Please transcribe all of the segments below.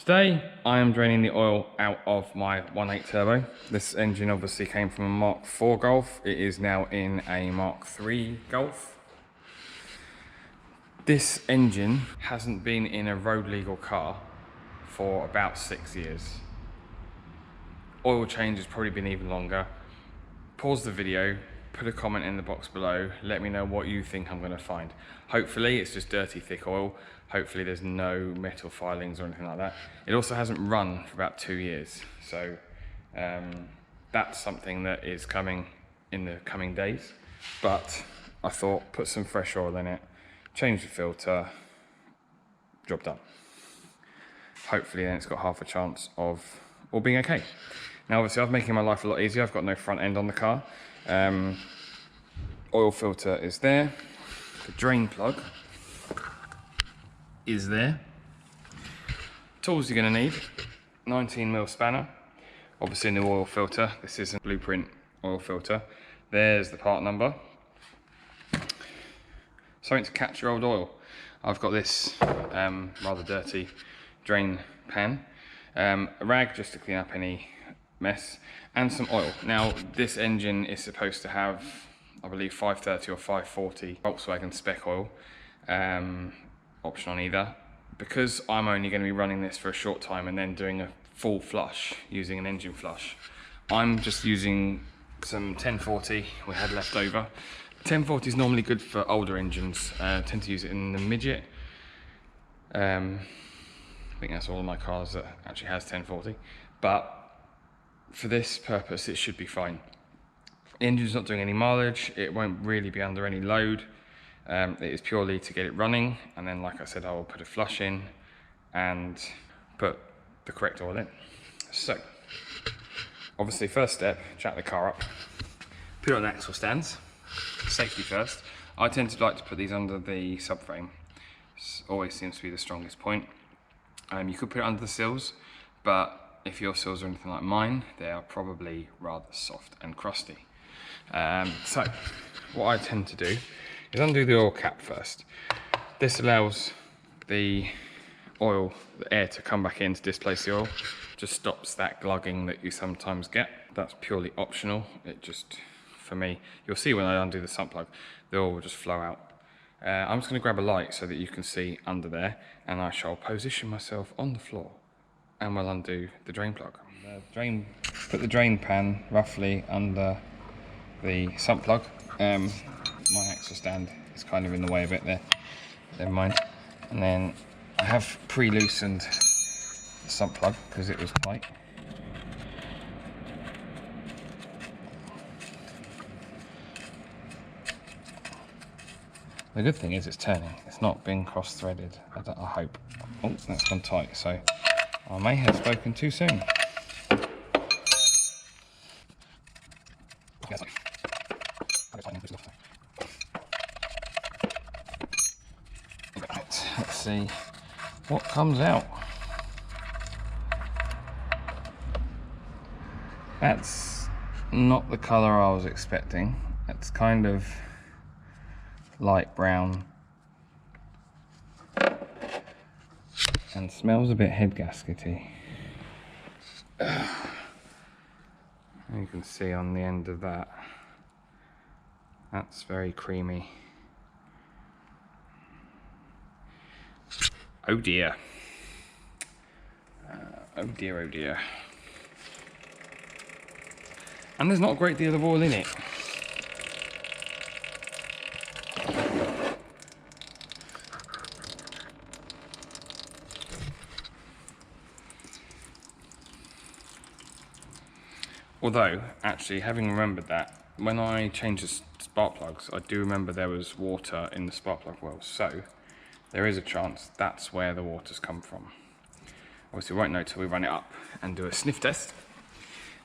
Today I am draining the oil out of my 1.8 turbo. This engine obviously came from a Mark IV Golf. It is now in a Mark III Golf. This engine hasn't been in a road legal car for about 6 years. Oil change has probably been even longer. Pause the video, put a comment in the box below, let me know what you think I'm going to find. Hopefully it's just dirty thick oil. Hopefully there's no metal filings or anything like that. It also hasn't run for about 2 years, so that's something that is coming in the coming days. But I thought, put some fresh oil in it, change the filter, job done. Hopefully then it's got half a chance of all being okay. Now obviously I'm making my life a lot easier. I've got no front end on the car. Oil filter is there. The drain plug is there. Tools you're going to need: 19mm spanner, obviously a new oil filter. This is a Blueprint oil filter. There's the part number. Something to catch your old oil. I've got this rather dirty drain pan, a rag just to clean up any mess, and some oil. Now this engine is supposed to have, I believe, 530 or 540 Volkswagen spec oil, option on either. Because I'm only going to be running this for a short time and then doing a full flush using an engine flush, I'm just using some 1040 we had left over. 1040 is normally good for older engines. I tend to use it in the midget. I think that's all of my cars that actually has 1040, but for this purpose it should be fine. The engine's not doing any mileage, it won't really be under any load. It is purely to get it running, and then like I said, I will put a flush in and put the correct oil in. So obviously first step, jack the car up, put it on axle stands, safety first. I tend to like to put these under the subframe. This always seems to be the strongest point. You could put it under the sills, but if your sills are anything like mine, they are probably rather soft and crusty. So what I tend to do is undo the oil cap first. This allows the oil, the air, to come back in to displace the oil. Just stops that glugging that you sometimes get. That's purely optional. It just, for me, you'll see when I undo the sump plug, the oil will just flow out. I'm just going to grab a light so that you can see under there, and I shall position myself on the floor and we'll undo the drain plug. Put the drain pan roughly under the sump plug. My axle stand is kind of in the way of it there, never mind. And then I have pre-loosened the sump plug because it was tight. The good thing is it's turning, it's not being cross-threaded, I hope. Oh, that's gone tight, so I may have spoken too soon. Let's see what comes out. That's not the colour I was expecting. It's kind of light brown and smells a bit head gaskety. You can see on the end of that, that's very creamy. Oh dear. Oh dear, oh dear. And there's not a great deal of oil in it. Although, actually, having remembered that, when I changed the spark plugs, I do remember there was water in the spark plug wells, so there is a chance that's where the water's come from. Obviously we won't know till we run it up and do a sniff test.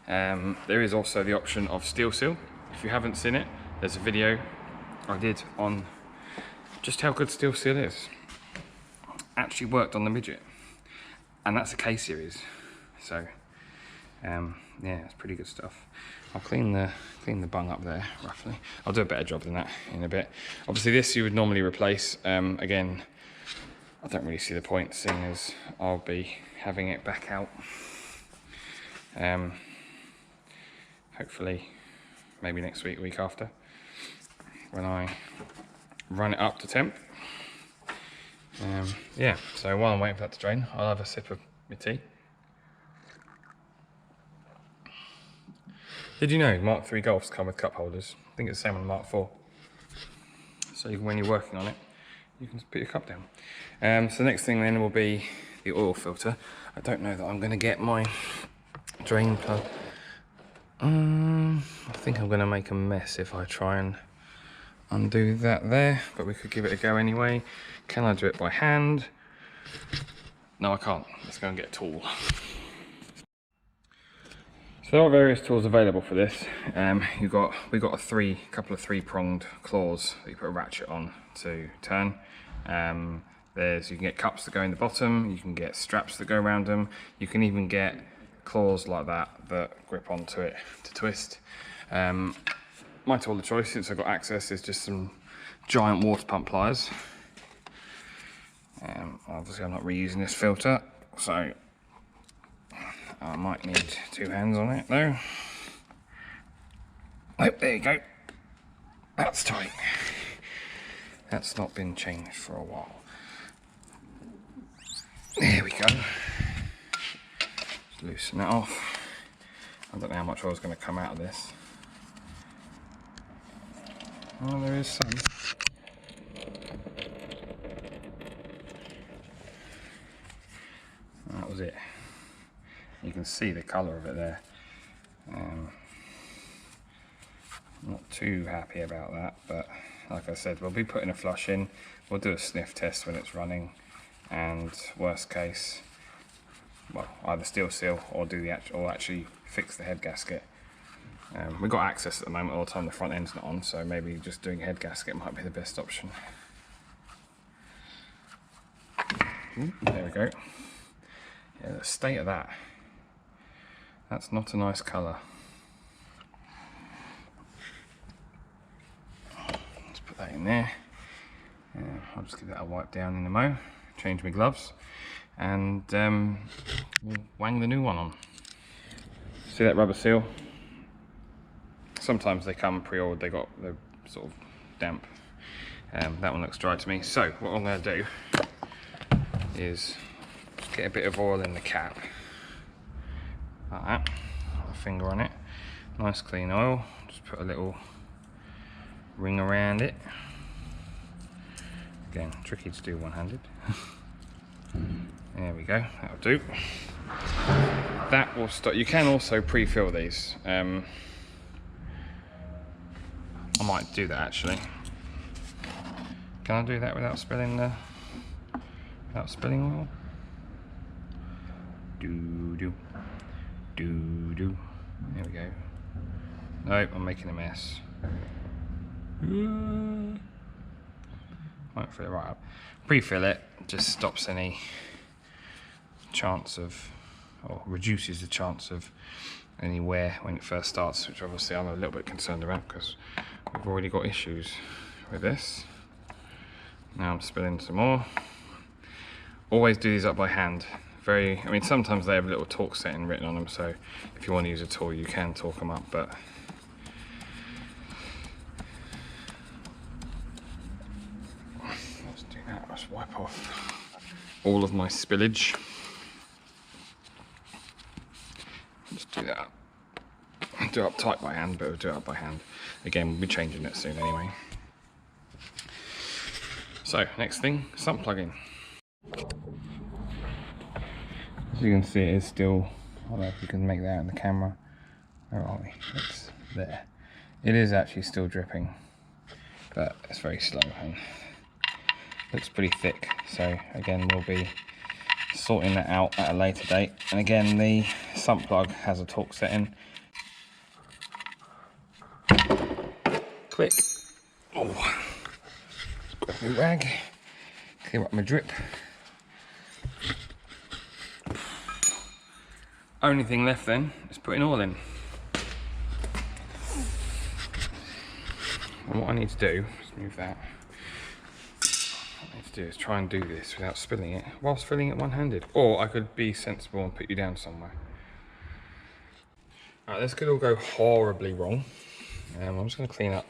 There is also the option of steel seal. If you haven't seen it, there's a video I did on just how good steel seal is. Actually worked on the midget, and that's a K series, so yeah, it's pretty good stuff. I'll clean the bung up there roughly. I'll do a better job than that in a bit. Obviously this you would normally replace. Again, I don't really see the point, seeing as I'll be having it back out. Hopefully, maybe next week, week after, when I run it up to temp. Yeah, so while I'm waiting for that to drain, I'll have a sip of my tea. Did you know Mark 3 Golfs come with cup holders? I think it's the same on the Mark 4. So when you're working on it, you can put your cup down. So the next thing then will be the oil filter. I don't know that I'm going to get my drain plug. I think I'm going to make a mess if I try and undo that there, but we could give it a go anyway. Can I do it by hand? No, I can't. Let's go and get a tool. So there are various tools available for this. We got a couple of three-pronged claws that you put a ratchet on to turn. You can get cups that go in the bottom. You can get straps that go around them. You can even get claws like that grip onto it to twist. My tool of choice, since I've got access, is just some giant water pump pliers. Obviously I'm not reusing this filter, so I might need 2 hands on it though. Oh, there you go. That's tight. That's not been changed for a while. There we go. Just loosen that off. I don't know how much oil is going to come out of this. Oh, there is some. That was it. You can see the colour of it there. Not too happy about that, but like I said, we'll be putting a flush in. We'll do a sniff test when it's running, and worst case, well, either steel seal or actually fix the head gasket. We've got access at the moment all the time, the front end's not on, so maybe just doing head gasket might be the best option. There we go. Yeah, the state of that. That's not a nice colour. Let's put that in there. I'll just give that a wipe down in the mo, change my gloves, and we'll wang the new one on. See that rubber seal? Sometimes they come pre-ordered, they're sort of damp. That one looks dry to me. So what I'm going to do is just get a bit of oil in the cap, like that. Put a finger on it, nice clean oil. Just put a little ring around it. Again, tricky to do one-handed. There we go, that'll do. That will stop. You can also pre-fill these. I might do that actually. Can I do that without spilling oil? Do. There we go. Nope, I'm making a mess. Won't fill it right up. Pre-fill it just stops any chance of, or reduces the chance of any wear when it first starts, which obviously I'm a little bit concerned about because we've already got issues with this. Now I'm spilling some more. Always do these up by hand. I mean, sometimes they have a little torque setting written on them, so if you want to use a tool, you can torque them up, but let's do that. Let's wipe off all of my spillage. Just do that. Do it up tight by hand, but we'll do it up by hand. Again, we'll be changing it soon anyway. So, next thing, sump plugging. As you can see, it is still, I don't know if you can make that out in the camera. Where are we? It's there. It is actually still dripping, but it's very slow and looks pretty thick. So again, we'll be sorting that out at a later date. And again, the sump plug has a torque setting. Click. Oh, grab my rag, clear up my drip. Only thing left then is putting oil in. And what I need to do, let's move that. What I need to do is try and do this without spilling it, whilst filling it one-handed. Or I could be sensible and put you down somewhere. Alright, this could all go horribly wrong. I'm just going to clean up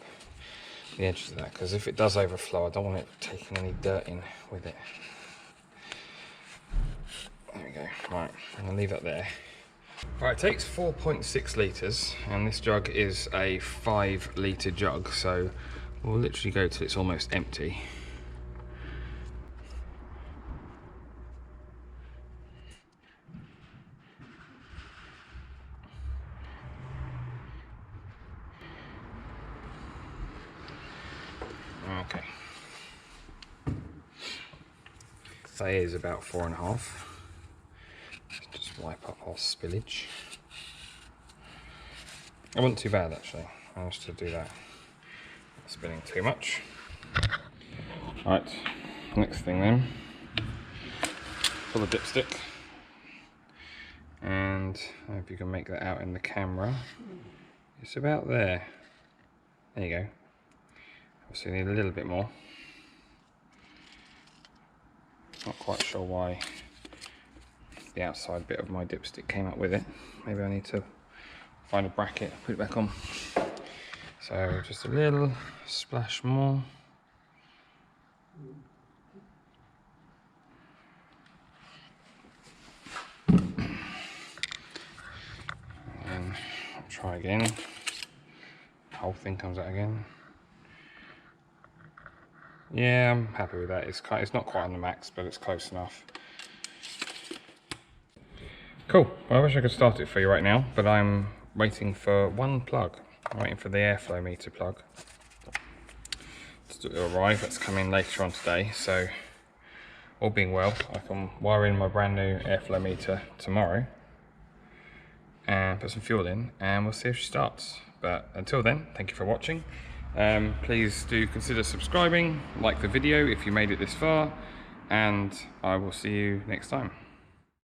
the edges of that, because if it does overflow, I don't want it taking any dirt in with it. There we go. Right, I'm going to leave that there. Right, it takes 4.6 litres, and this jug is a 5 litre jug, so we'll literally go till it's almost empty. Okay. That is about 4.5. Just wipe up all spillage. It wasn't too bad actually. I managed to do that. Not spilling too much. Right, next thing then. For the dipstick. And I hope you can make that out in the camera. It's about there. There you go. Obviously need a little bit more. Not quite sure why the outside bit of my dipstick came up with it. Maybe I need to find a bracket, put it back on. So just a little splash more. And I'll try again. The whole thing comes out again. Yeah, I'm happy with that. It's not quite on the max, but it's close enough. Cool. Well, I wish I could start it for you right now, but I'm waiting for one plug. I'm waiting for the airflow meter plug to arrive. That's coming later on today. So, all being well, I can wire in my brand new airflow meter tomorrow and put some fuel in, and we'll see if she starts. But until then, thank you for watching. Please do consider subscribing, like the video if you made it this far, and I will see you next time.